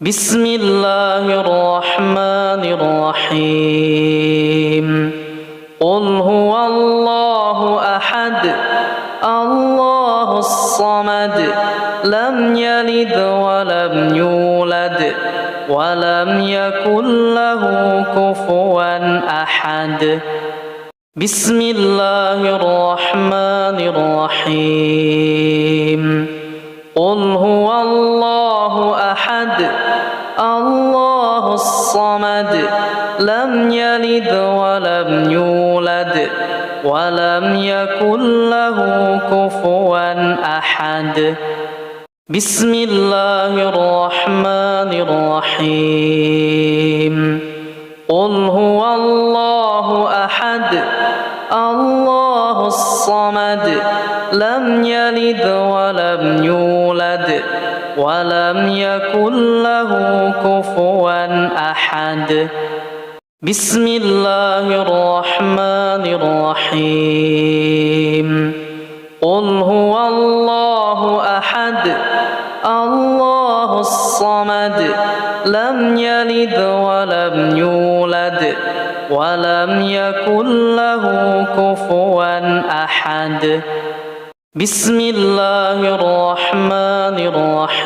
بسم الله الرحمن الرحيم قل هو الله أحد الله الصمد لم يلد ولم يولد ولم يكن له كفوا أحد بسم الله الرحمن الرحيم قل هو الله أحد الله الصمد لم يلد ولم يولد ولم يكن له كفوا أحد بسم الله الرحمن الرحيم قل هو الله أحد الله الصمد لم يلد ولم يولد ولم يكن له كفوا أحد بسم الله الرحمن الرحيم قل هو الله أحد الله الصمد لم يلد ولم يولد ولم يكن له كفوا أحد بسم الله الرحمن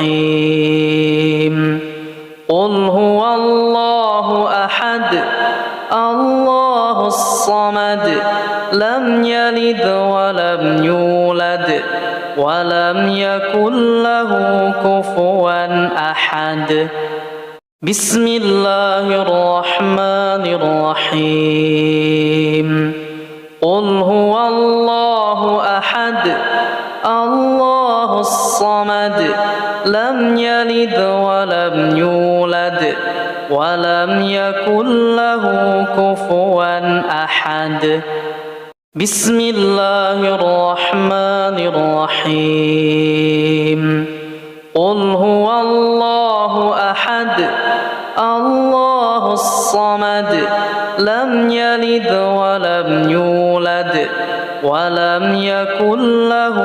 الرحيم قل هو الله أحد الله الصمد لم يلد ولم يولد ولم يكن له كفوا أحد بسم الله الرحمن الرحيم قل هو الله أحد الله الصمد لم يلد ولم يولد ولم يكن له كفوا أحد بسم الله الرحمن الرحيم قل هو الله أحد الله الصمد لم يلد ولم يولد ولم يكن له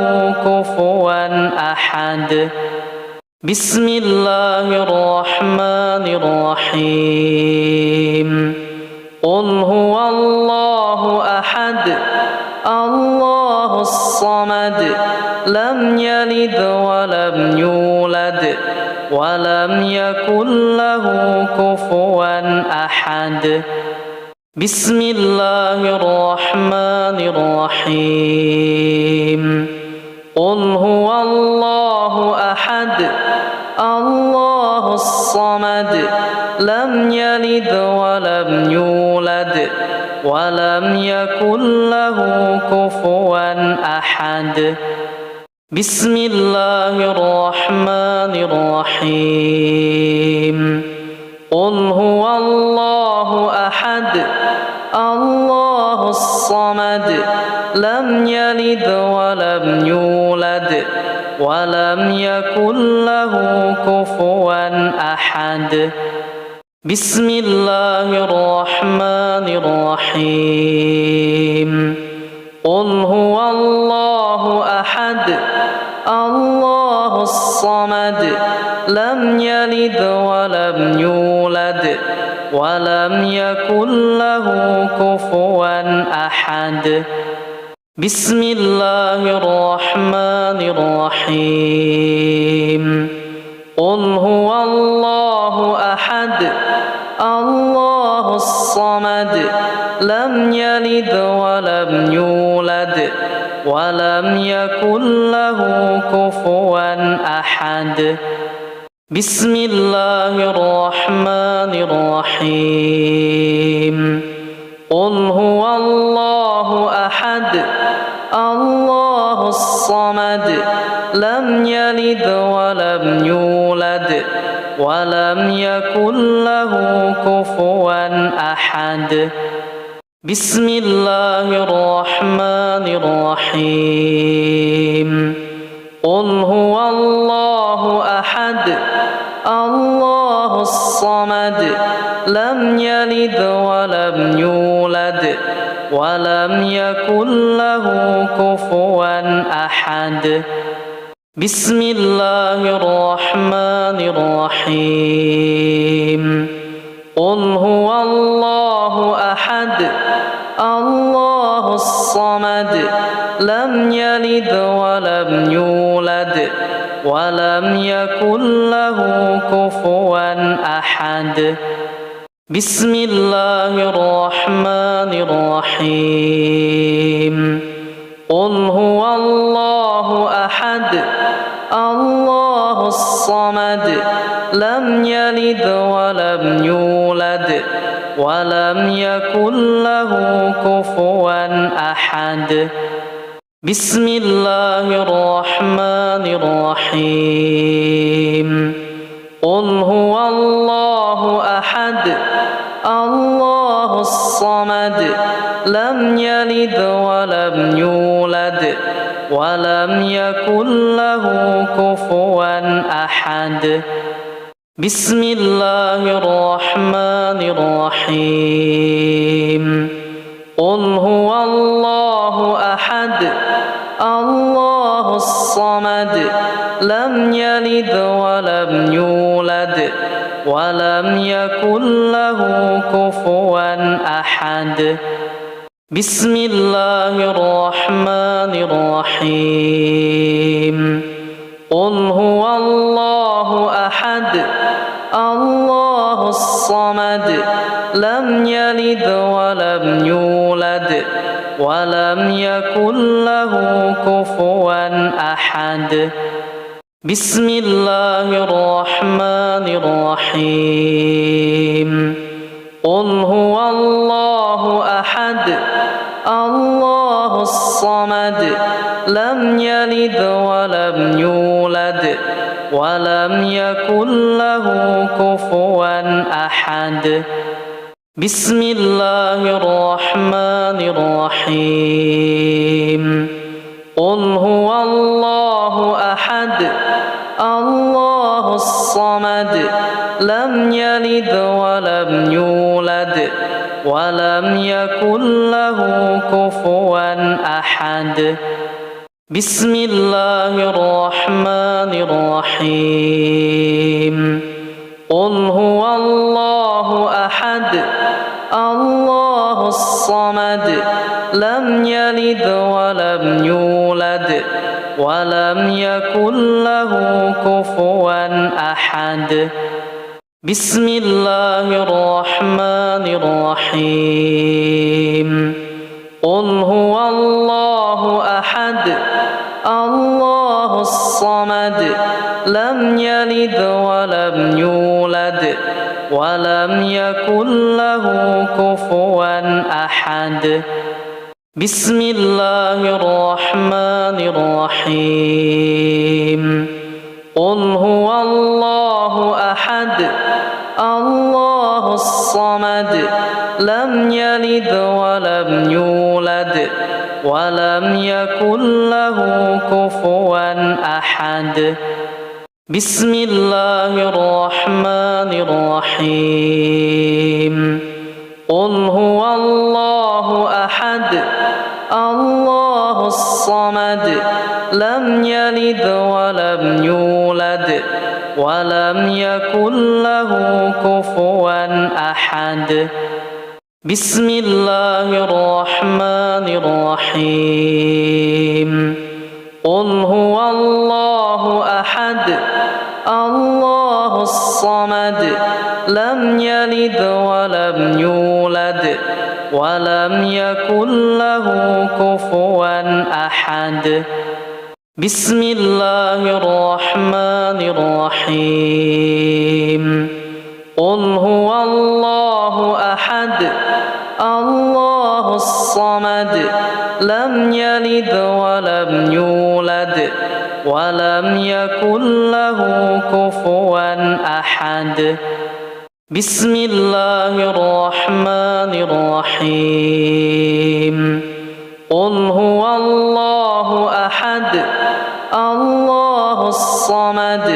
كفوا أحد بسم الله الرحمن الرحيم قل هو الله أحد الله الصمد لم يلد ولم يولد ولم يكن له كفوا أحد بسم الله الرحمن الرحيم قل هو الله أحد الله الصمد لم يلد ولم يولد ولم يكن له كفوا أحد بسم الله الرحمن الرحيم قل هو الله أحد الله الصمد لم يلد ولم يولد ولم يكن له كفوا أحد بسم الله الرحمن الرحيم قل هو الله أحد الله الصمد لم يلد ولم يولد ولم يكن له كفوا أحد بسم الله الرحمن الرحيم قل هو الله أحد الله الصمد لم يلد ولم يولد ولم يكن له كفوا أحد بسم الله الرحمن الرحيم قل هو الله أحد الله الصمد لم يلد ولم يولد ولم يكن له كفوا أحد بسم الله الرحمن الرحيم قل هو الله أحد الله الصمد لم يلد ولم يولد ولم يكن له كفوا أحد بسم الله الرحمن الرحيم قل هو الله أحد الله الصمد لم يلد ولم يولد ولم يكن له كفوا أحد بسم الله الرحمن الرحيم قل هو الله أحد الله الصمد لم يلد ولم يولد ولم يكن له كفوا أحد بسم الله الرحمن الرحيم قل هو الله أحد الله الصمد لم يلد ولم يولد ولم يكن له كفوا أحد بسم الله الرحمن الرحيم قل هو الله أحد الله الصمد لم يلد ولم يولد ولم يكن له كفوا أحد بسم الله الرحمن الرحيم قل هو الله أحد الله الصمد لم يلد ولم يولد ولم يكن له كفوا أحد بسم الله الرحمن الرحيم قل هو الله أحد الله الصمد لم يلد ولم يولد ولم يكن له كفوا أحد بسم الله الرحمن الرحيم قل هو الله أحد الله الصمد لم يلد ولم يولد ولم يكن له كفوا أحد بسم الله الرحمن الرحيم قل هو الله أحد الله الصمد لم يلد ولم يولد ولم يكن له كفوا أحد بسم الله الرحمن الرحيم قل هو الله أحد الله الصمد لم يلد ولم يولد ولم يكن له كفوا أحد بسم الله الرحمن الرحيم قل هو الله أحد الله الصمد لم يلد ولم يولد ولم يكن له كفوا أحد بسم الله الرحمن الرحيم قل هو الله أحد الله الصمد لم يلد ولم يولد ولم يكن له كفوا أحد بسم الله الرحمن الرحيم قل هو الله أحد الله الصمد لم يلد ولم يولد ولم يكن له كفوا أحد بسم الله الرحمن الرحيم قل هو الله أحد الله الصمد لم يلد ولم يولد ولم يكن له كفوا أحد بسم الله الرحمن الرحيم قل هو الله أحد الله الصمد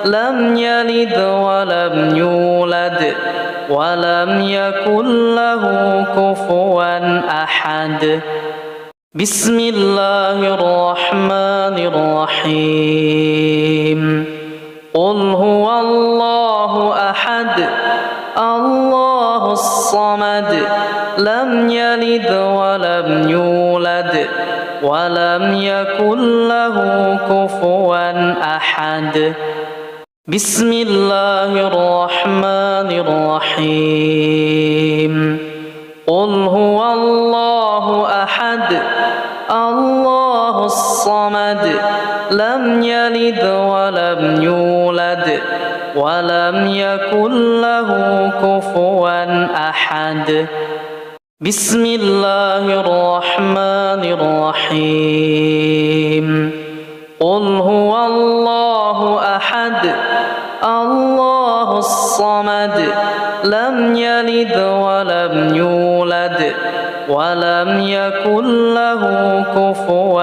لم يلد ولم يولد ولم يكن له كفوا أحد بسم الله الرحمن الرحيم قل هو الله أحد الله الصمد لم يلد ولم يولد ولم يكن له كفوا أحد بسم الله الرحمن الرحيم قل هو الله أحد الله الصمد لم يلد ولم يولد ولم يكن له كفوا أحد بسم الله الرحمن الرحيم قل هو الله أحد الله الصمد لم يلد ولم يولد ولم يكن له كفوا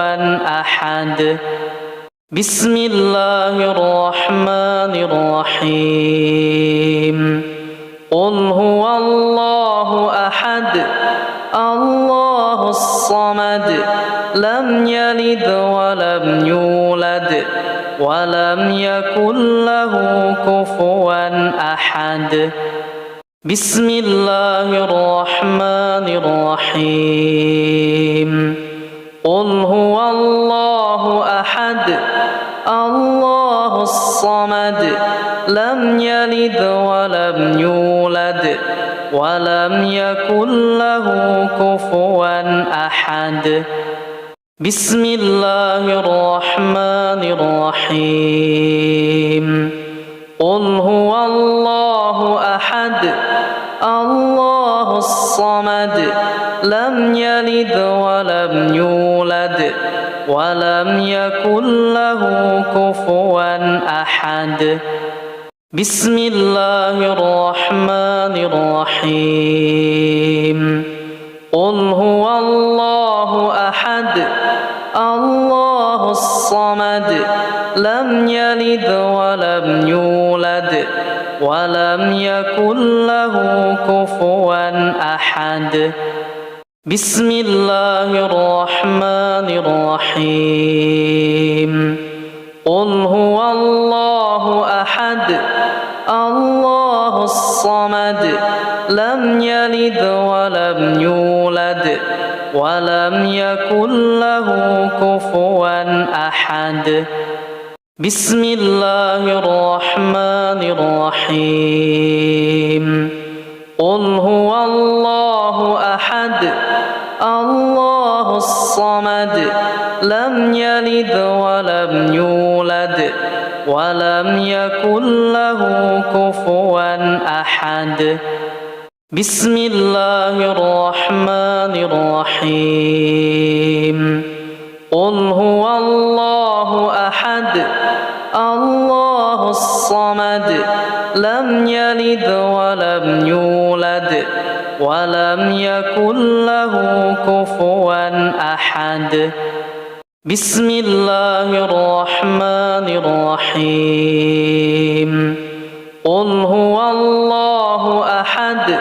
أحد بسم الله الرحمن الرحيم قل هو الله أحد الله الصمد لم يلد ولم يولد ولم يكن له كفوا أحد بسم الله الرحمن الرحيم قل هو الله أحد الله الصمد لم يلد ولم يولد ولم يكن له كفوا أحد بسم الله الرحمن الرحيم قل هو الله أحد الله الصمد لم يلد ولم يولد ولم يكن له كفوا أحد بسم الله الرحمن الرحيم قل هو الله أحد الله الصمد لم يلد ولم يولد ولم يكن له كفوا أحد بسم الله الرحمن الرحيم قل هو الله أحد الله الصمد لم يلد ولم يولد ولم يكن له كفوا أحد بسم الله الرحمن الرحيم قل هو الله أحد الله الصمد لم يلد ولم يولد ولم يكن له كفوا أحد بسم الله الرحمن الرحيم قل هو الله أحد الله الصمد لم يلد ولم يولد ولم يكن له كفوا أحد بسم الله الرحمن الرحيم قل هو الله أحد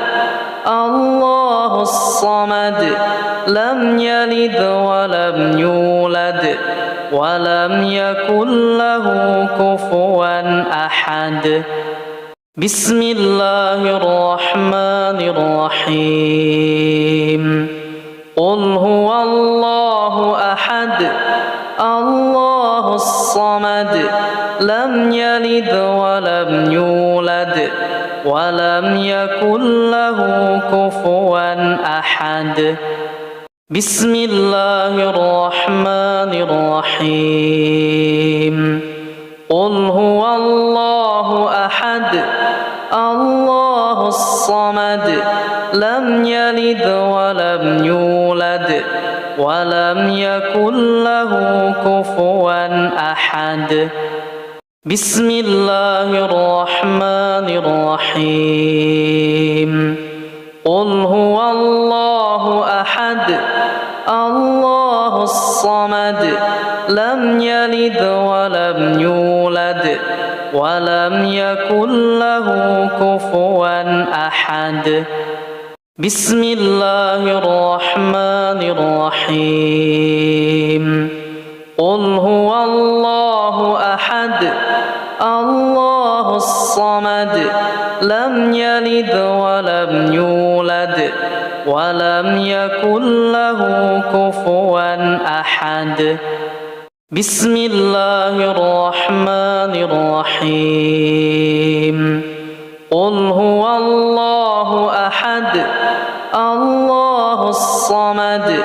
الله الصمد لم يلد ولم يولد ولم يكن له كفوا أحد بسم الله الرحمن الرحيم قل هو الله أحد الله الصمد لم يلد ولم يولد ولم يكن له كفوا أحد بسم الله الرحمن الرحيم قل هو الله أحد الله الصمد لم يلد ولم يولد ولم يكن له كفوا أحد بسم الله الرحمن الرحيم قل هو الله أحد الله الصمد لم يلد ولم يولد ولم يكن له كفوا أحد بسم الله الرحمن الرحيم قل هو الله أحد الله الصمد لم يلد ولم يولد ولم يكن له كفوا أحد بسم الله الرحمن الرحيم قل هو الله أحد الله الصمد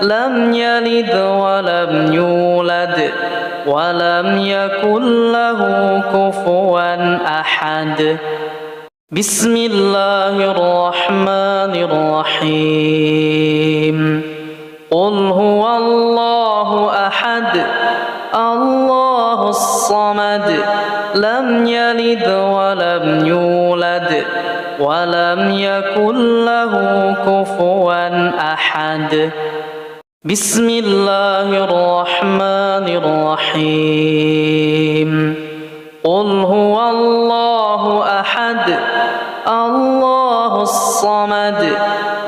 لم يلد ولم يولد ولم يكن له كفوا أحد بسم الله الرحمن الرحيم قل هو الله أحد الله الصمد لم يلد ولم يولد ولم يكن له كفوا أحد بسم الله الرحمن الرحيم قل هو الله أحد الله الصمد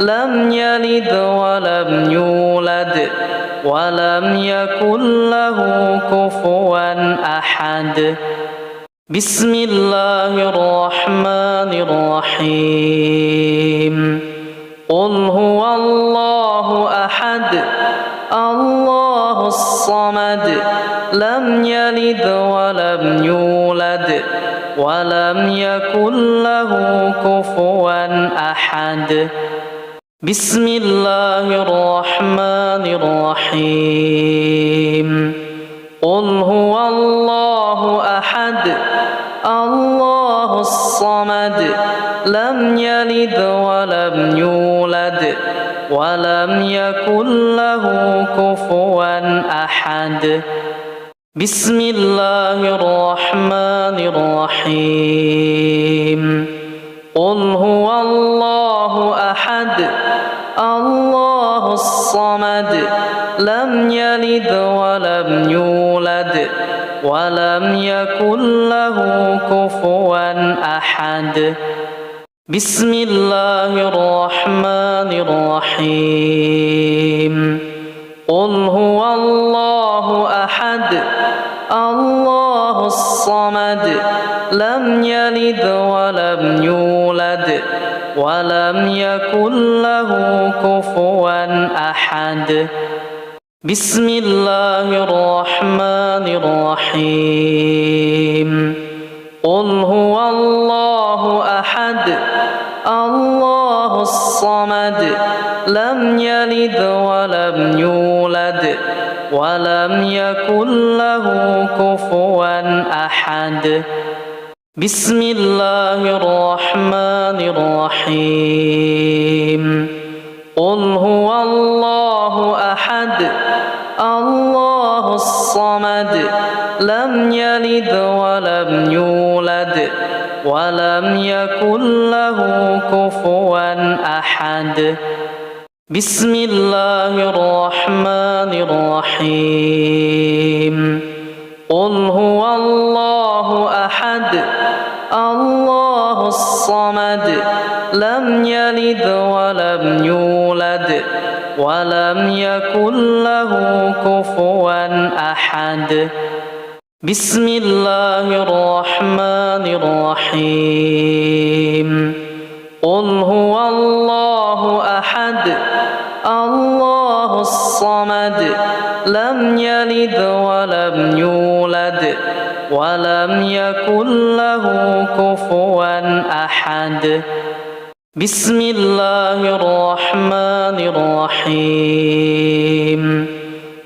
لم يلد ولم يولد ولم يكن له كفوا أحد بسم الله الرحمن الرحيم قل هو الله أحد الله الصمد لم يلد ولم يولد ولم يكن له كفوا أحد بسم الله الرحمن الرحيم قل هو الله أحد الله الصمد لم يلد ولم يولد ولم يكن له كفوا أحد بسم الله الرحمن الرحيم قل هو الله أحد الله الصمد لم يلد ولم يولد ولم يكن له كفوا أحد بسم الله الرحمن الرحيم قل هو الله أحد الله الصمد لم يلد ولم يولد ولم يكن له كفوا أحد بسم الله الرحمن الرحيم قل هو الله أحد الله الصمد لم يلد ولم يولد ولم يكن له كفوا أحد بسم الله الرحمن الرحيم قل هو الله أحد الله الصمد لم يلد ولم يولد ولم يكن له كفوا أحد بسم الله الرحمن الرحيم قل هو الله أحد الله الصمد لم يلد ولم يولد ولم يكن له كفوا أحد بسم الله الرحمن الرحيم قل هو الله أحد الله الصمد لم يلد ولم يولد ولم يكن له كفوا أحد بسم الله الرحمن الرحيم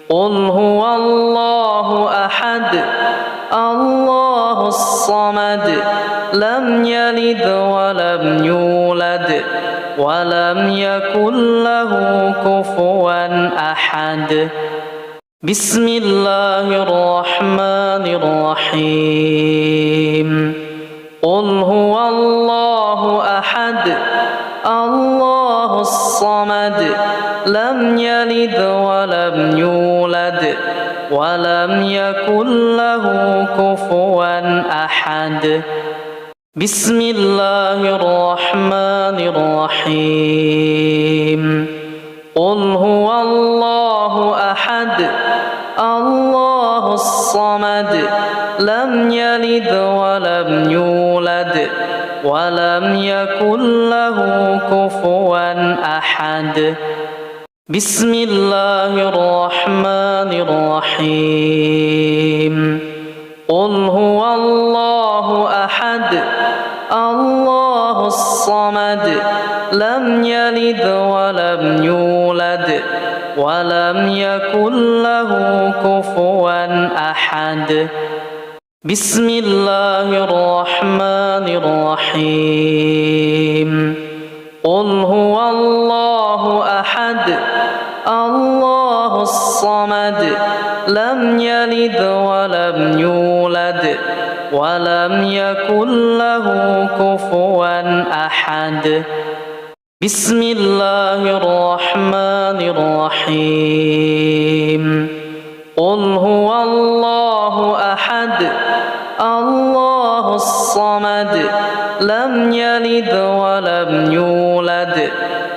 قل هو الله أحد الله الصمد لم يلد ولم يولد ولم يكن له كفوا أحد بسم الله الرحمن الرحيم قل هو الله أحد الله الصمد لم يلد ولم يولد ولم يكن له كفوا أحد بسم الله الرحمن الرحيم قل هو الله أحد الله الصمد لم يلد ولم يولد ولم يكن له كفوا أحد بسم الله الرحمن الرحيم قل هو الله أحد الله الصمد لم يلد ولم يولد ولم يكن له كفوا أحد بسم الله الرحمن الرحيم قل هو الله أحد الله الصمد لم يلد ولم يولد ولم يكن له كفوا أحد بسم الله الرحمن الرحيم قل هو الله أحد الله الصمد لم يلد ولم يولد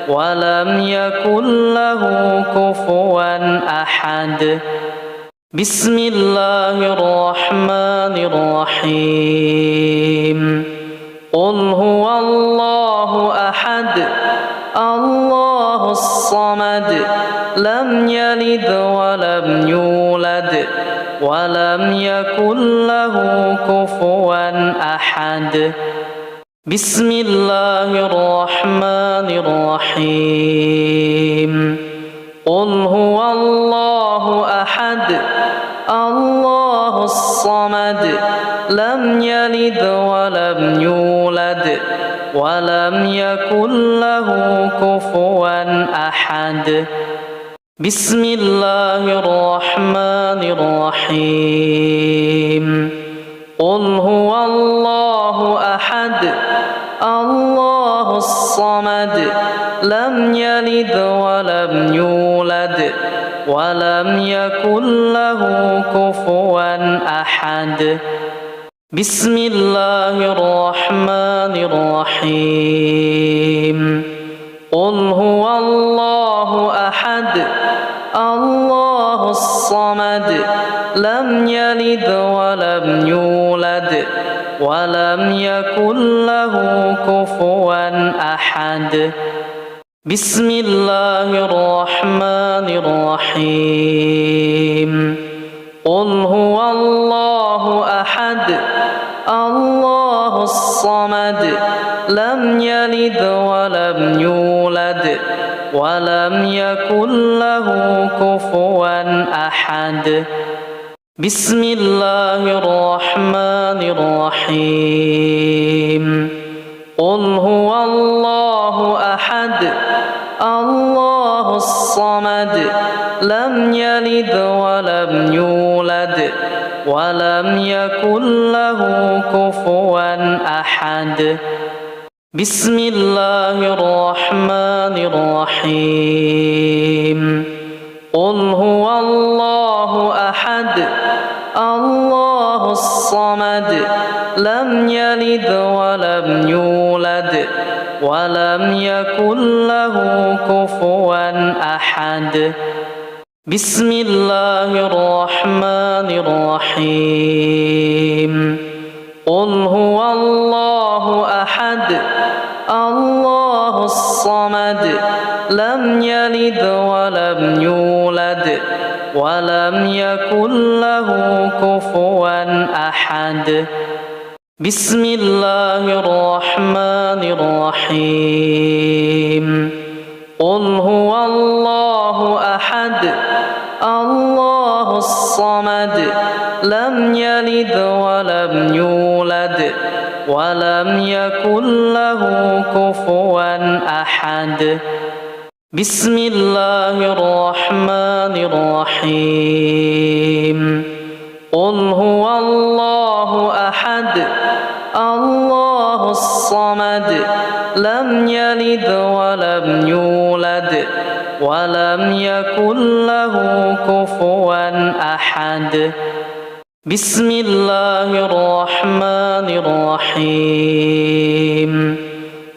ولم يكن له كفوا أحد بسم الله الرحمن الرحيم قل هو الله أحد الله الصمد لم يلد ولم يولد ولم يكن له كفوا أحد بسم الله الرحمن الرحيم قل هو الله أحد الله الصمد لم يلد ولم يولد ولم يكن له كفوا أحد بسم الله الرحمن الرحيم قل هو الله أحد الله الصمد لم يلد ولم يولد ولم يكن له كفوا أحد بسم الله الرحمن الرحيم قل هو الله أحد الله الصمد لم يلد ولم يولد ولم يكن له كفوا أحد بسم الله الرحمن الرحيم قل هو الله أحد الله الصمد لم يلد ولم يولد ولم يكن له كفوا أحد بسم الله الرحمن الرحيم قل هو الله أحد الله الصمد لم يلد ولم يولد ولم يكن له كفوا أحد بسم الله الرحمن الرحيم قل هو الله أحد الله الصمد لم يلد ولم يولد ولم يكن له كفوا أحد بسم الله الرحمن الرحيم قل هو الله أحد الله الصمد لم يلد ولم يولد ولم يكن له كفوا أحد بسم الله الرحمن الرحيم قل هو الله أحد الله الصمد لم يلد ولم يولد ولم يكن له كفوا أحد بسم الله الرحمن الرحيم قل هو الله أحد الله الصمد لم يلد ولم يولد ولم يكن له كفوا أحد بسم الله الرحمن الرحيم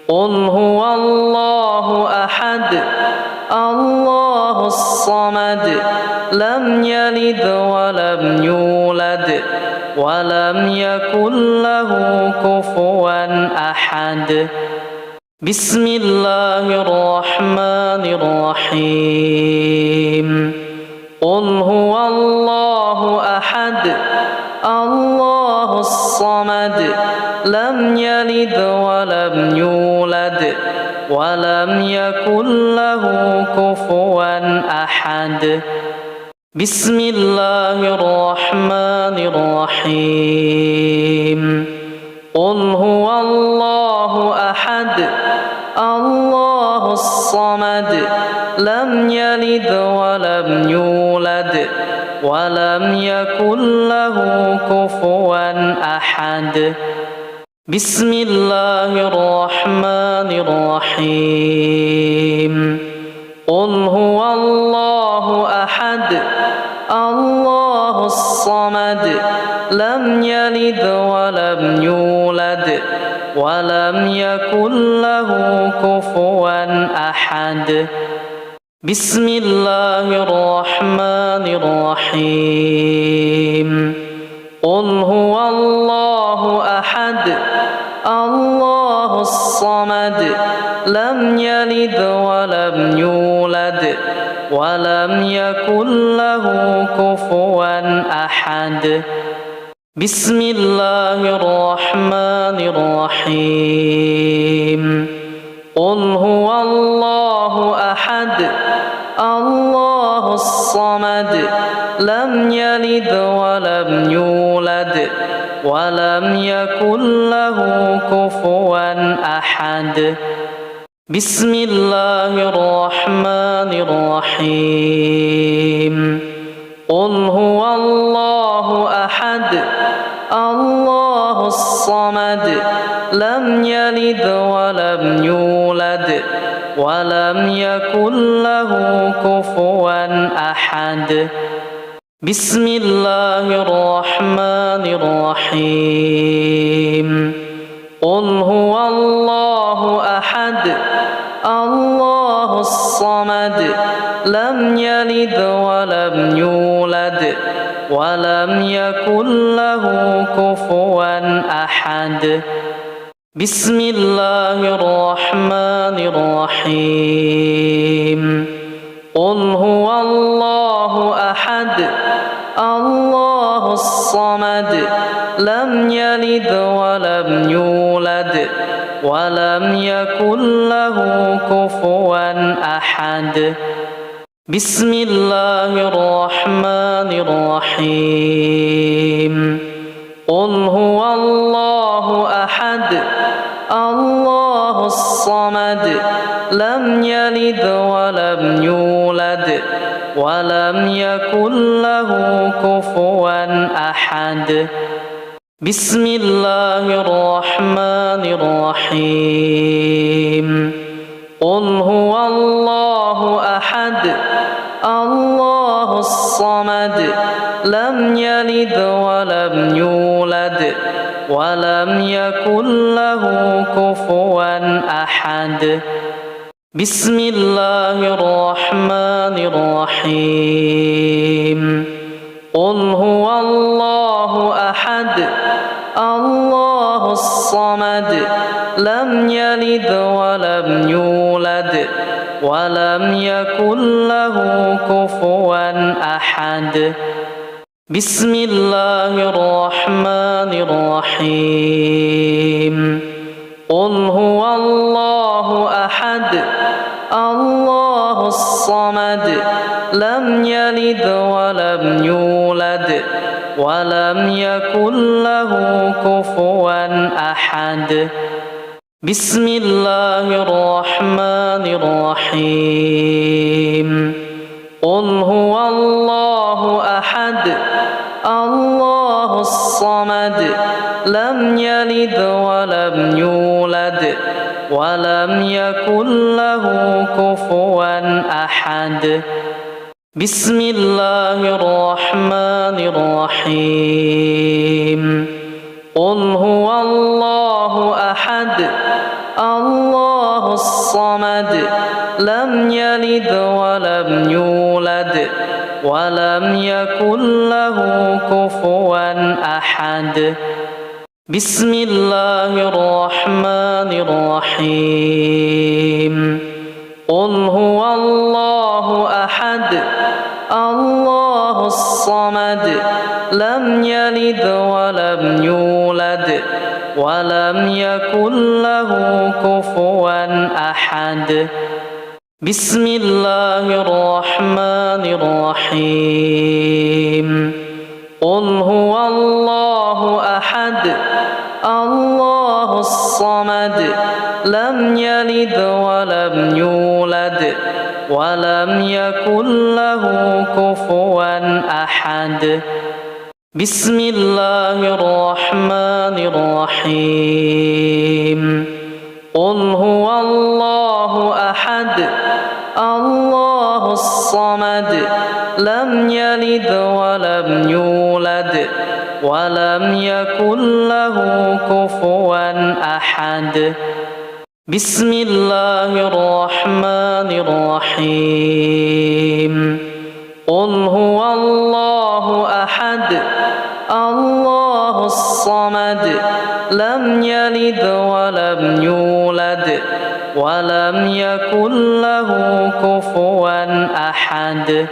قل هو الله أحد الله الصمد لم يلد ولم يولد ولم يكن له كفوا أحد بسم الله الرحمن الرحيم قل هو الله أحد الله الصمد لم يلد ولم يولد ولم يكن له كفوا أحد بسم الله الرحمن الرحيم قل هو الله أحد الله الصمد لم يلد ولم يولد ولم يكن له كفوا أحد بسم الله الرحمن الرحيم قل هو الله أحد الله الصمد لم يلد ولم يولد ولم يكن له كفوا أحد بسم الله الرحمن الرحيم قل هو الله أحد الله الصمد لم يلد ولم يولد ولم يكن له كفوا أحد بسم الله الرحمن الرحيم قل هو الله أحد الله الصمد لم يلد ولم يولد ولم يكن له كفوا أحد بسم الله الرحمن الرحيم قل هو الله أحد الله الصمد لم يلد ولم يولد ولم يكن له كفوا أحد بسم الله الرحمن الرحيم قل هو الله أحد الله الصمد لم يلد ولم يولد ولم يكن له كفوا أحد بسم الله الرحمن الرحيم قل هو الله أحد الله الصمد لم يلد ولم يولد ولم يكن له كفوا أحد بسم الله الرحمن الرحيم قل هو الله أحد الله الصمد لم يلد ولم يولد ولم يكن له كفوا أحد بسم الله الرحمن الرحيم قل هو الله أحد الله الصمد لم يلد ولم يولد ولم يكن له كفوا أحد بسم الله الرحمن الرحيم قل هو الله أحد الله الصمد لم يلد ولم يولد ولم يكن له كفوا أحد بسم الله الرحمن الرحيم قل هو الله أحد الله الصمد لم يلد ولم يولد ولم يكن له كفوا أحد بسم الله الرحمن الرحيم قل هو الله أحد الله الصمد لم يلد ولم يولد ولم يكن له كفوا أحد بسم الله الرحمن الرحيم قل هو الله أحد الله الصمد لم يلد ولم يولد ولم يكن له كفوا أحد بسم الله الرحمن الرحيم قل هو الله أحد الله الصمد لم يلد ولم يولد ولم يكن له كفوا أحد بسم الله الرحمن الرحيم قل هو الله أحد الله الصمد لم يلد ولم يولد ولم يكن له كفوا أحد بسم الله الرحمن الرحيم قل هو الله أحد الله الصمد لم يلد ولم يولد ولم يكن له كفوا أحد بسم الله الرحمن الرحيم قل هو الله أحد الله الصمد لم يلد ولم يولد ولم يكن له كفوا أحد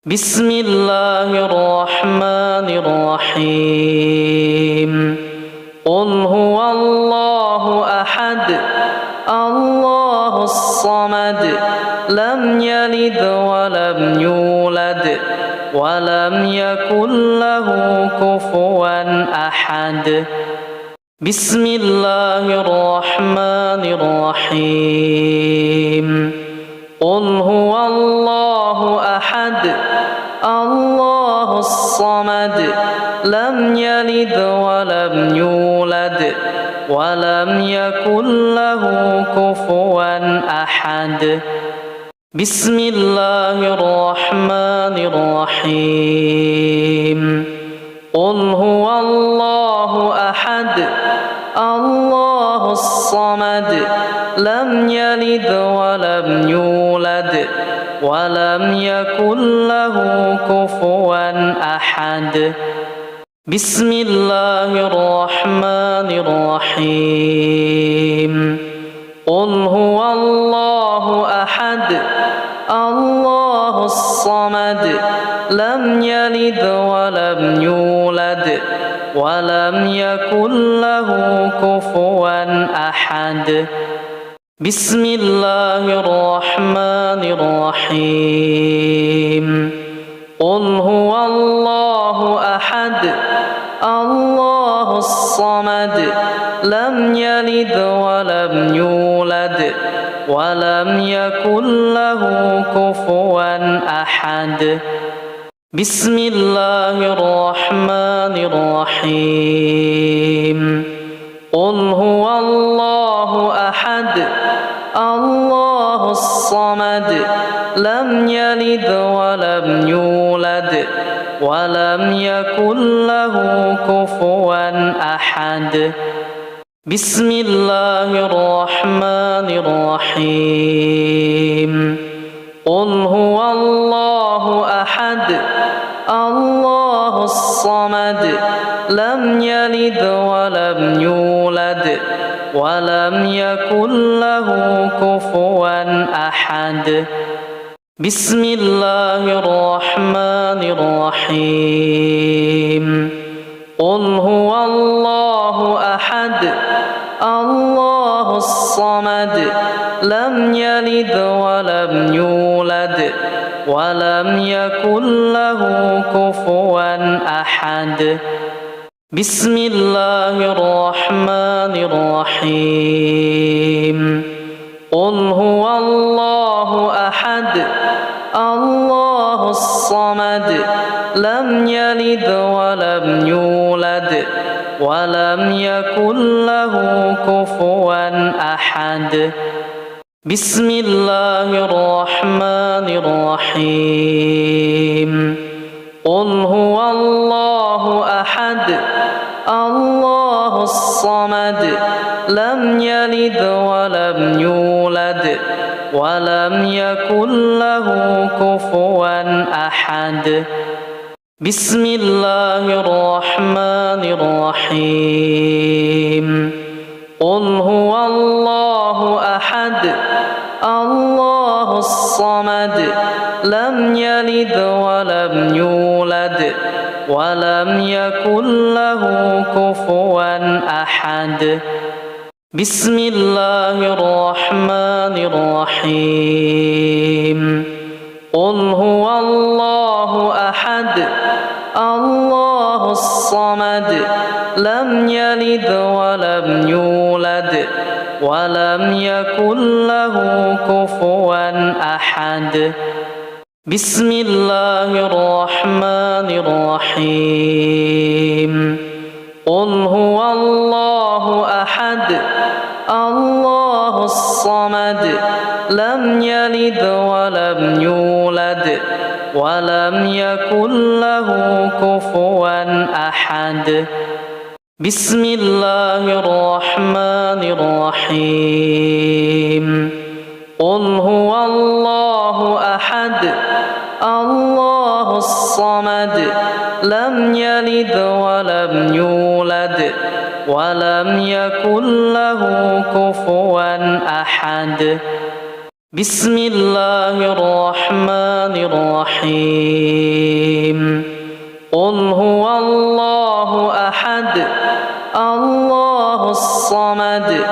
بسم الله الرحمن الرحيم قل هو الله أحد الله الصمد لم يلد ولم يولد ولم يكن له كفوا أحد بسم الله الرحمن الرحيم قل هو الله أحد الله الصمد لم يلد ولم يولد ولم يكن له كفوا أحد بسم الله الرحمن الرحيم قل هو الله أحد الله الصمد لم يلد ولم يولد ولم يكن له كفوا أحد بسم الله الرحمن الرحيم قل هو الله أحد الله الصمد لم يلد ولم يولد ولم يكن له كفوا أحد بسم الله الرحمن الرحيم قل هو الله أحد الله الصمد لم يلد ولم يولد ولم يكن له كفوا أحد بسم الله الرحمن الرحيم قل هو الله أحد الله الصمد لم يلد ولم يولد ولم يكن له كفوا أحد بسم الله الرحمن الرحيم قل هو الله أحد الله الصمد لم يلد ولم يولد ولم يكن له كفوا أحد بسم الله الرحمن الرحيم قل هو الله أحد الله الصمد لم يلد ولم يولد ولم يكن له كفوا أحد بسم الله الرحمن الرحيم قل هو الله أحد الله الصمد لم يلد ولم يولد ولم يكن له كفوا أحد بسم الله الرحمن الرحيم قل هو الله أحد الله الصمد لم يلد ولم يولد ولم يكن له كفوا أحد بسم الله الرحمن الرحيم قل هو الله أحد الله الصمد لم يلد ولم يولد ولم يكن له كفوا أحد بسم الله الرحمن الرحيم قل هو الله أحد الله الصمد لم يلد ولم يولد ولم يكن له كفوا أحد بسم الله الرحمن الرحيم قل هو الله أحد الله الصمد لم يلد ولم يولد ولم يكن له كفوا أحد بسم الله الرحمن الرحيم قل هو الله أحد الله الصمد لم يلد ولم يولد ولم يكن له كفوا أحد بسم الله الرحمن الرحيم قل هو الله أحد الله الصمد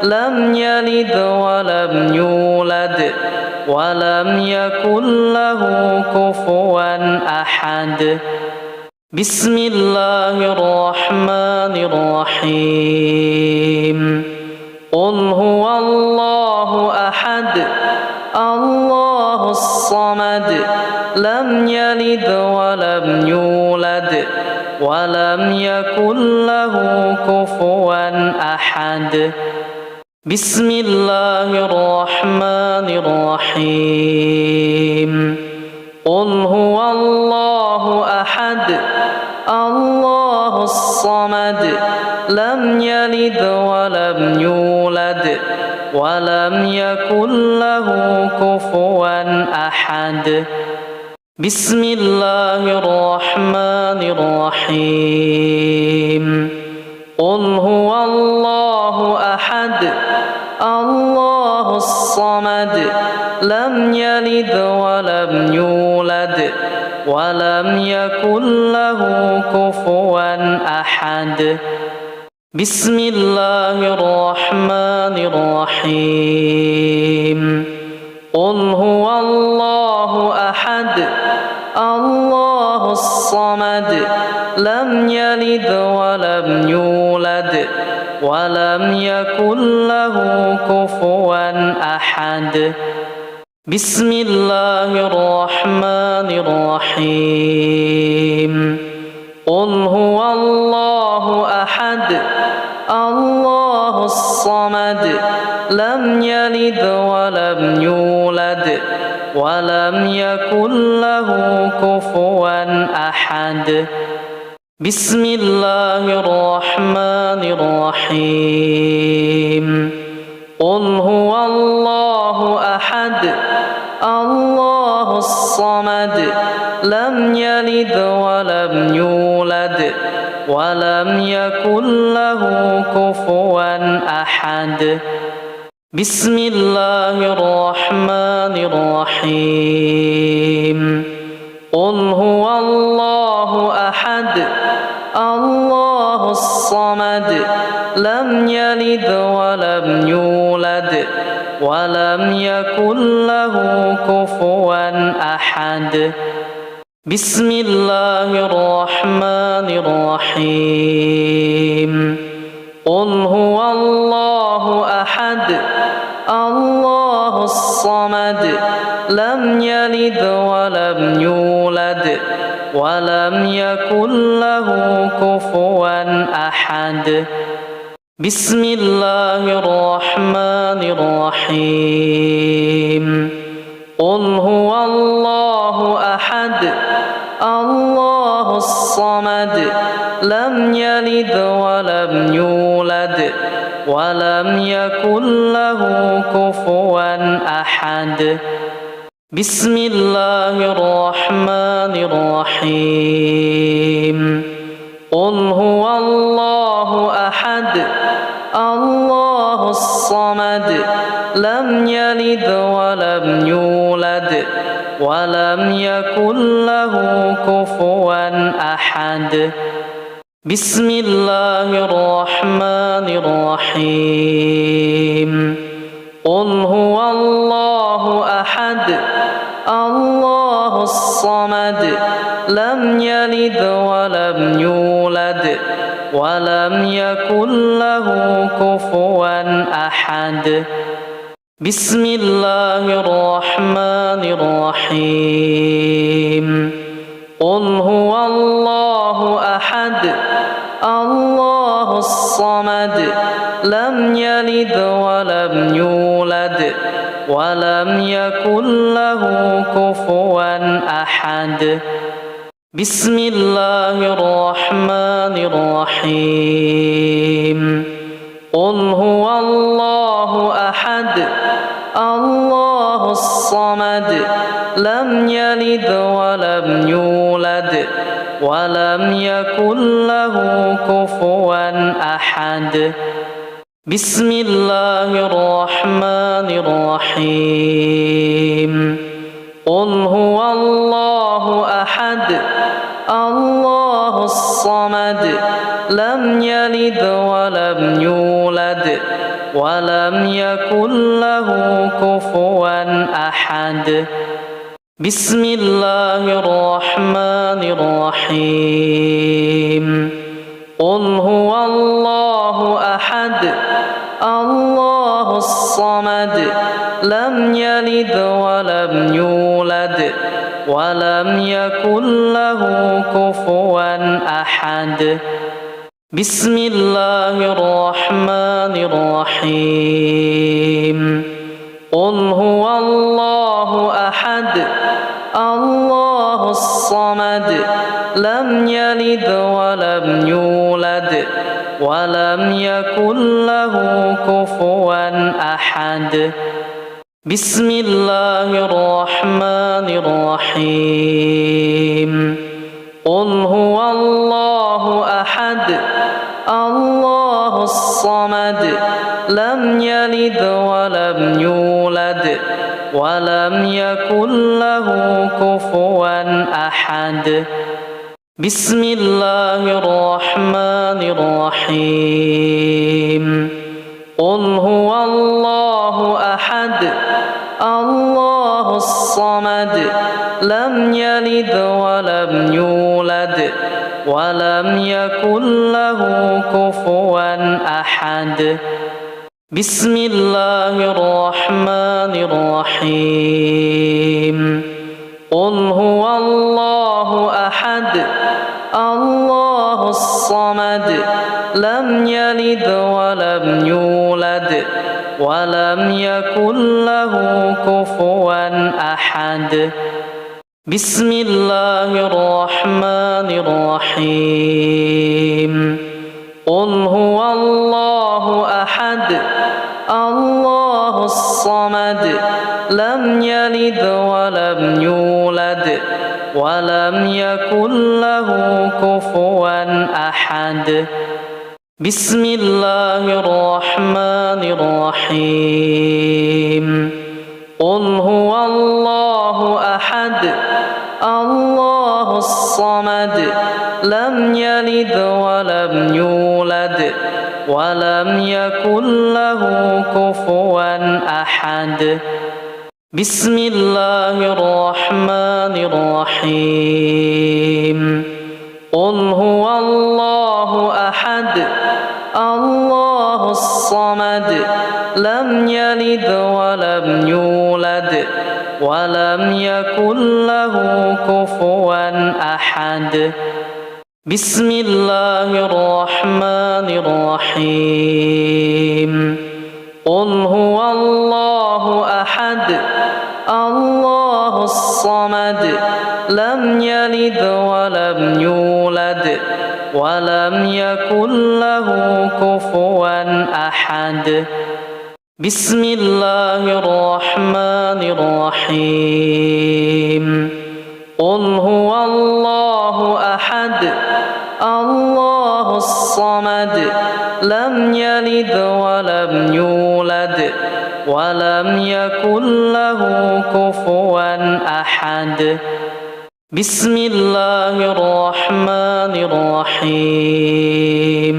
لم يلد ولم يولد ولم يكن له كفوا أحد بسم الله الرحمن الرحيم قل هو الله أحد الله الصمد لم يلد ولم يولد ولم يكن له كفوا أحد بسم الله الرحمن الرحيم قل هو الله أحد الله الصمد لم يلد ولم يولد ولم يكن له كفوا أحد بسم الله الرحمن الرحيم قل هو الله أحد الله الصمد لم يلد ولم يولد ولم يكن له كفوا أحد بسم الله الرحمن الرحيم قل هو الله أحد الله الصمد لم يلد ولم يولد ولم يكن له كفوا أحد بسم الله الرحمن الرحيم قل هو الله أحد الله الصمد لم يلد ولم يولد ولم يكن له كفوا أحد بسم الله الرحمن الرحيم قل هو الله أحد الله الصمد لم يلد ولم يولد ولم يكن له كفوا أحد بسم الله الرحمن الرحيم قل هو الله أحد الله الصمد لم يلد ولم يولد ولم يكن له كفوا أحد بسم الله الرحمن الرحيم قل هو الله أحد الله الصمد لم يلد ولم يولد ولم يكن له كفوا أحد بسم الله الرحمن الرحيم قل هو الله أحد الله الصمد لم يلد ولم يولد ولم يكن له كفوا أحد بسم الله الرحمن الرحيم قل هو الله أحد الله الصمد لم يلد ولم يولد ولم يكن له كفوا أحد بسم الله الرحمن الرحيم قل هو الله أحد الله الصمد لم يلد ولم يولد ولم يكن له كفوا أحد بسم الله الرحمن الرحيم قل هو الله أحد الله الصمد لم يلد ولم يولد ولم يكن له كفوا أحد بسم الله الرحمن الرحيم قل هو الله أحد الله الصمد لم يلد ولم يولد ولم يكن له كفوا أحد بسم الله الرحمن الرحيم قل هو الله أحد الله الصمد لم يلد ولم يولد ولم يكن له كفوا أحد بسم الله الرحمن الرحيم قل هو الله أحد الله الصمد لم يلد ولم يولد ولم يكن له كفوا أحد بسم الله الرحمن الرحيم قل هو الله أحد الله الصمد لم يلد ولم يولد ولم يكن له كفوا أحد بسم الله الرحمن الرحيم قل هو الله أحد الله الصمد لم يلد ولم يولد ولم يكن له كفوا أحد بسم الله الرحمن الرحيم قل هو الله أحد الله الصمد لم يلد ولم يولد ولم يكن له كفوا أحد بسم الله الرحمن الرحيم قل هو الله أحد الله الصمد لم يلد ولم يولد ولم يكن له كفوا أحد بسم الله الرحمن الرحيم قل هو الله أحد الله الصمد لم يلد ولم يولد ولم يكن له كفوا أحد بسم الله الرحمن الرحيم قل هو الله أحد الله الصمد لم يلد ولم يولد ولم يكن له كفوا أحد بسم الله الرحمن الرحيم قل هو الله أحد الله الصمد لم يلد ولم يولد ولم يكن له كفوا أحد بسم الله الرحمن الرحيم قل هو الله أحد الله الصمد لم يلد ولم يولد ولم يكن له كفوا أحد بسم الله الرحمن الرحيم قل هو الله أحد الله الصمد لم يلد ولم يولد ولم يكن له كفوا أحد بسم الله الرحمن الرحيم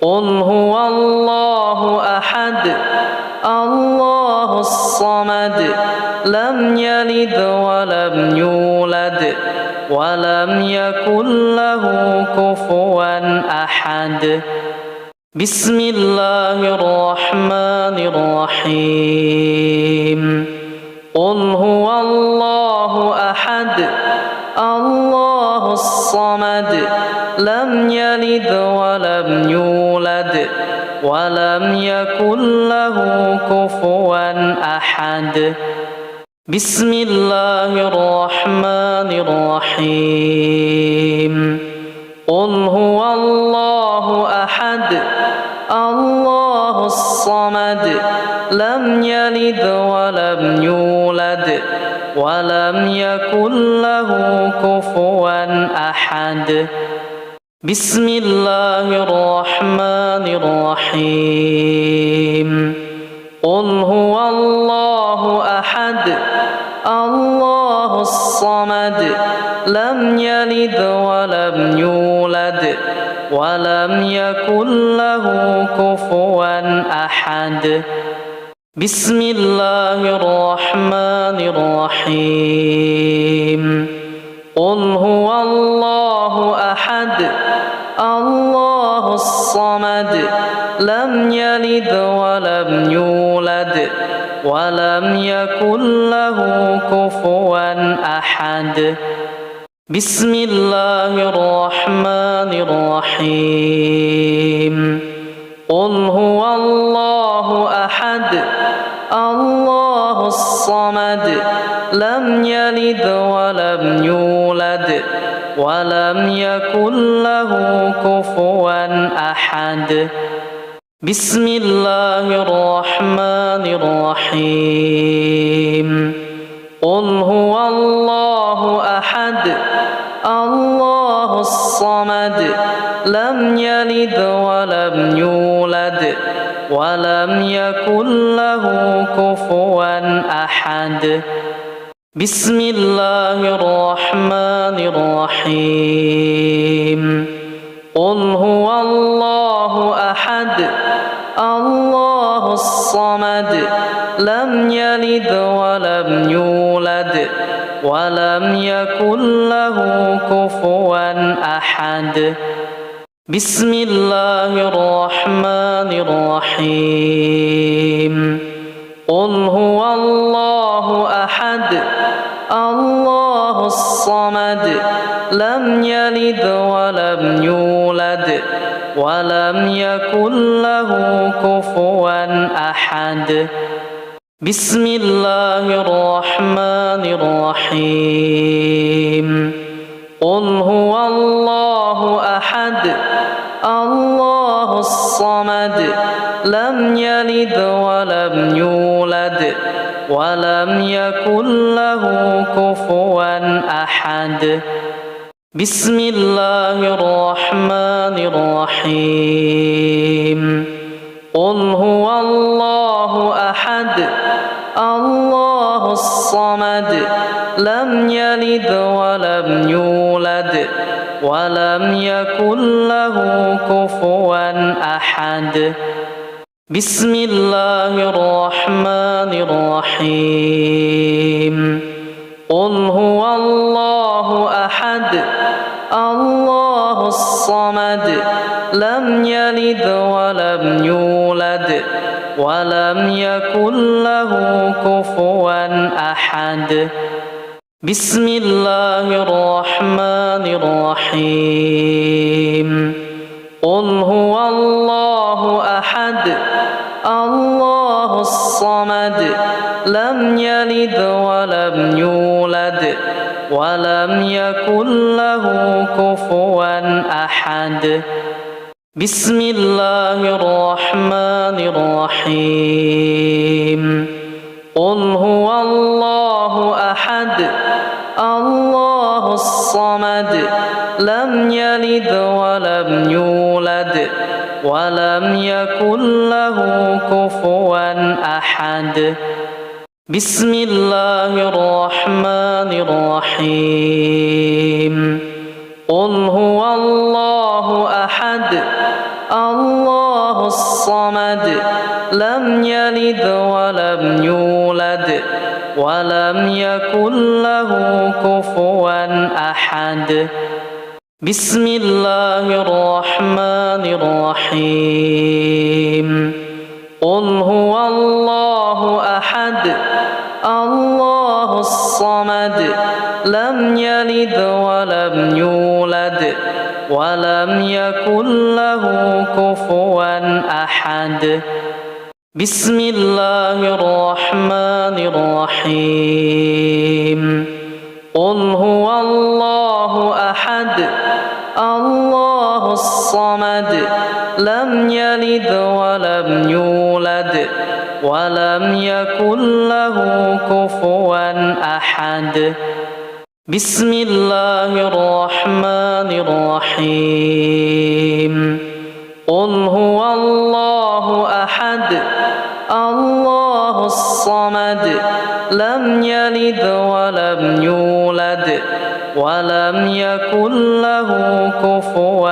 قل هو الله أحد الله الصمد لم يلد ولم يولد ولم يكن له كفوا أحد بسم الله الرحمن الرحيم قل هو الله أحد الله الصمد لم يلد ولم يولد ولم يكن له كفوا أحد بسم الله الرحمن الرحيم قل هو الله أحد الله الصمد لم يلد ولم يولد ولم يكن له كفوا أحد بسم الله الرحمن الرحيم قل هو الله أحد الله الصمد لم يلد ولم يولد ولم يكن له كفوا أحد بسم الله الرحمن الرحيم قل هو الله أحد الله الصمد لم يلد ولم يولد ولم يكن له كفوا أحد بسم الله الرحمن الرحيم قل هو الله أحد الله الصمد لم يلد ولم يولد ولم يكن له كفوا أحد بسم الله الرحمن الرحيم قل هو الله أحد الله الصمد لم يلد ولم يولد ولم يكن له كفوا أحد بسم الله الرحمن الرحيم قل هو الله أحد الله الصمد لم يلد ولم يولد ولم يكن له كفوا أحد بسم الله الرحمن الرحيم قل هو الله أحد الله الصمد لم يلد ولم يولد ولم يكن له كفوا أحد بسم الله الرحمن الرحيم قل هو الله أحد الله الصمد لم يلد ولم يولد ولم يكن له كفوا أحد بسم الله الرحمن الرحيم قل هو الله أحد الله الصمد لم يلد ولم يولد ولم يكن له كفوا أحد بسم الله الرحمن الرحيم قل هو الله أحد الله الصمد لم يلد ولم يولد ولم يكن له كفوا أحد بسم الله الرحمن الرحيم قل هو الله أحد الله الصمد لم يلد ولم يولد ولم يكن له كفوا أحد بسم الله الرحمن الرحيم قل هو الله أحد الله الصمد لم يلد ولم يولد ولم يكن له كفوا أحد بسم الله الرحمن الرحيم قل هو الله أحد الله الصمد لم يلد ولم يولد ولم يكن له كفوا أحد بسم الله الرحمن الرحيم قل هو الله أحد الله الصمد لم يلد ولم يولد ولم يكن له كفوا أحد بسم الله الرحمن الرحيم قل هو الله أحد الله الصمد لم يلد ولم يولد ولم يكن له كفوا أحد بسم الله الرحمن الرحيم قل هو الله أحد الله الصمد لم يلد ولم يولد ولم يكن له كفوا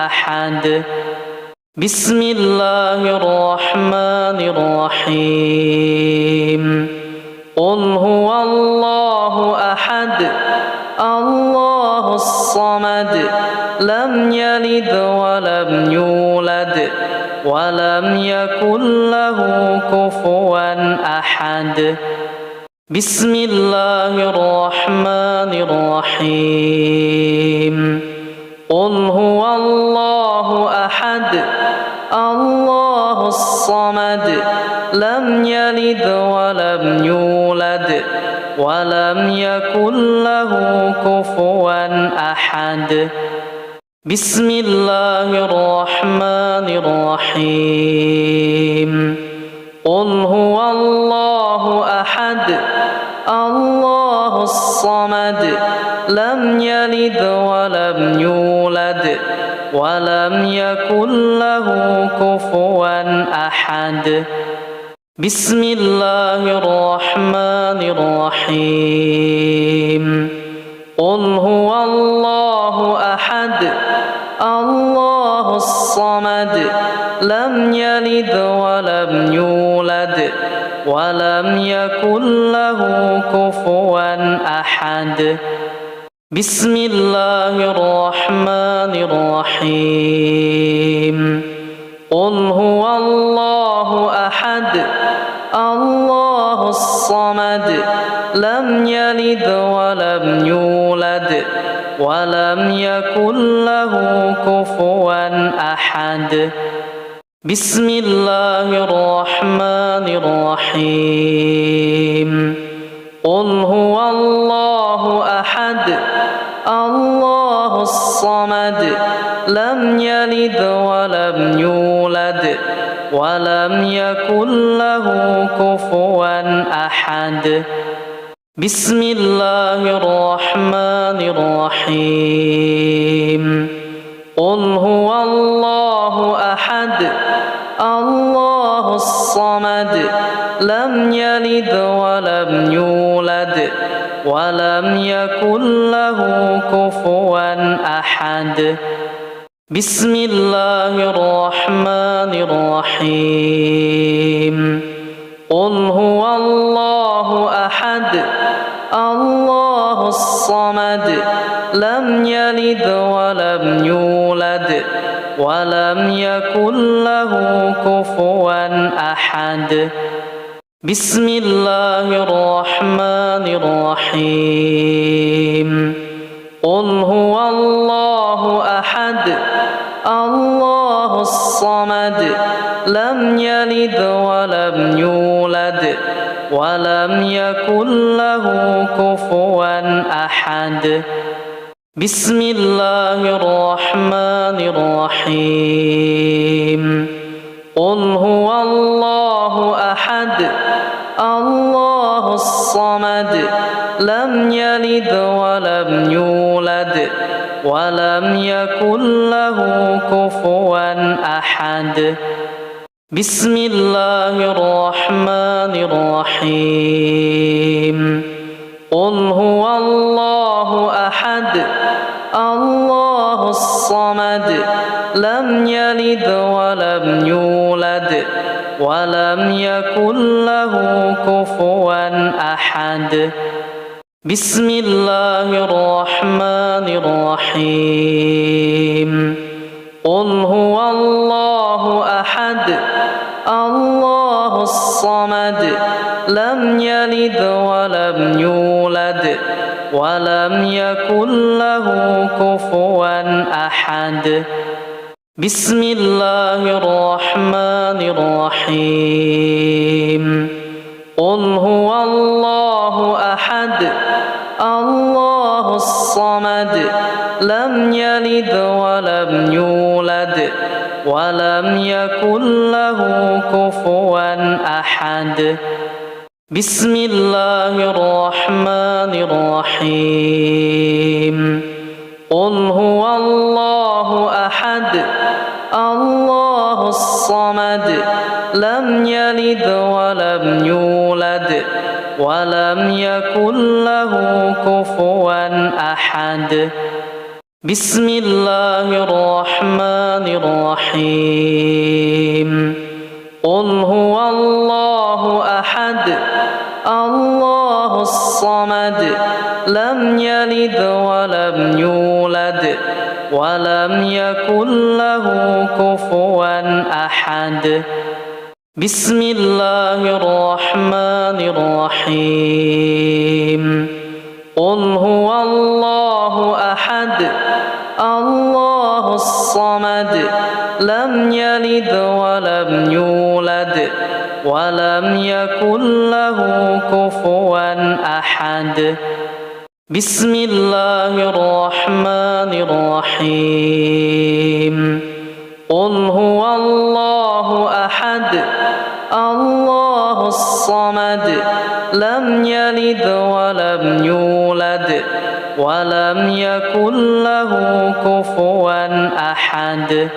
أحد بسم الله الرحمن الرحيم قل هو الله أحد الله الصمد لم يلد ولم يولد ولم يكن له كفوا أحد بسم الله الرحمن الرحيم قل هو الله أحد الله الصمد لم يلد ولم يولد ولم يكن له كفوا أحد بسم الله الرحمن الرحيم قل هو الله أحد الله الصمد لم يلد ولم يولد ولم يكن له كفوا أحد بسم الله الرحمن الرحيم قل هو الله أحد الله الصمد لم يلد ولم يولد ولم يكن له كفوا أحد بسم الله الرحمن الرحيم قل هو الله أحد الله الصمد لم يلد ولم يولد ولم يكن له كفوا أحد بسم الله الرحمن الرحيم قل هو الله أحد الله الصمد لم يلد ولم يولد ولم يكن له كفوا أحد بسم الله الرحمن الرحيم قل هو الله أحد الله الصمد لم يلد ولم يولد ولم يكن له كفوا أحد بسم الله الرحمن الرحيم قل هو الله أحد الله الصمد لم يلد ولم يولد ولم يكن له كفوا أحد بسم الله الرحمن الرحيم قل هو الله أحد الله الصمد لم يلد ولم يولد ولم يكن له كفوا أحد بسم الله الرحمن الرحيم قل هو الله أحد الله الصمد لم يلد ولم يولد ولم يكن له كفوا أحد بسم الله الرحمن الرحيم قل هو الله أحد الله الصمد لم يلد ولم يولد ولم يكن له كفوا أحد بسم الله الرحمن الرحيم قل هو الله أحد الله الصمد لم يلد ولم يولد ولم يكن له كفوا أحد بسم الله الرحمن الرحيم قل هو الله أحد الله الصمد لم يلد ولم يولد ولم يكن له كفوا أحد بسم الله الرحمن الرحيم قل هو الله أحد الله الصمد لم يلد ولم يولد ولم يكن له كفوا أحد بسم الله الرحمن الرحيم قل هو الله أحد الله الصمد لم يلد ولم يولد ولم يكن له كفوا أحد بسم الله الرحمن الرحيم قل هو الله أحد الله الصمد لم يلد ولم يولد ولم يكن له كفوا أحد بسم الله الرحمن الرحيم قل هو الله أحد الله الصمد لم يلد ولم يولد ولم يكن له كفوا أحد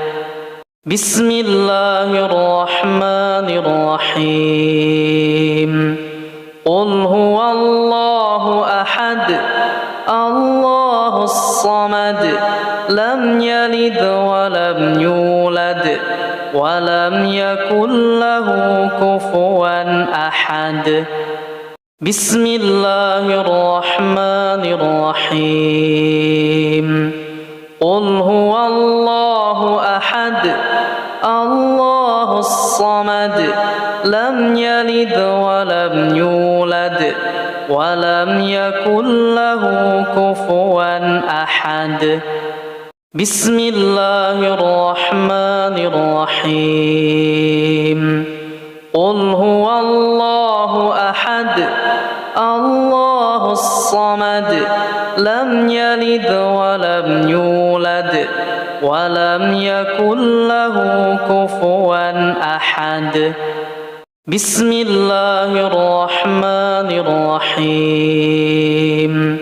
بسم الله الرحمن الرحيم قل هو الله أحد الله الصمد لم يلد ولم يولد ولم يكن له كفوا أحد بسم الله الرحمن الرحيم قل هو الله أحد الله الصمد لم يلد ولم يولد ولم يكن له كفوا أحد بسم الله الرحمن الرحيم قل هو الله أحد الله الصمد لم يلد ولم يولد ولم يكن له كفوا أحد بسم الله الرحمن الرحيم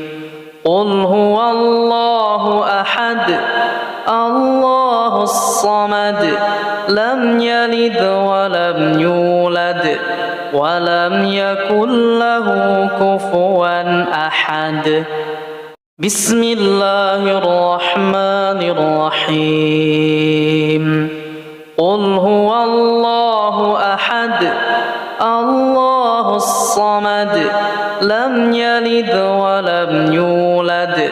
قل هو الله أحد الله الصمد لم يلد ولم يولد ولم يكن له كفوا أحد بسم الله الرحمن الرحيم قل هو الله أحد الله الصمد لم يلد ولم يولد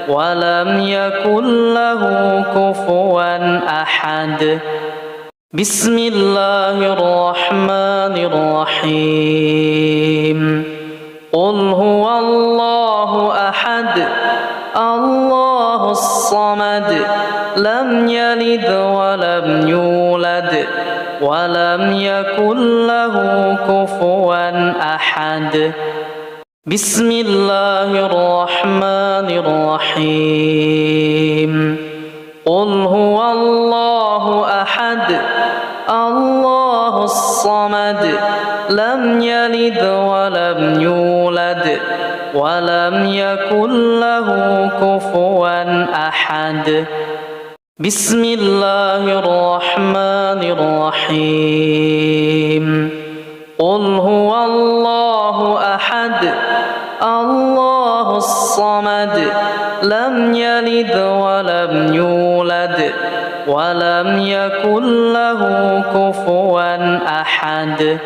ولم يكن له كفوا أحد بسم الله الرحمن الرحيم قل هو الله أحد الله الصمد لم يلد ولم يولد ولم يكن له كفوا أحد بسم الله الرحمن الرحيم قل هو الله أحد الله الصمد لم يلد ولم يولد ولم يكن له كفوا أحد بسم الله الرحمن الرحيم قل هو الله أحد الله الصمد لم يلد ولم يولد ولم يكن له كفوا أحد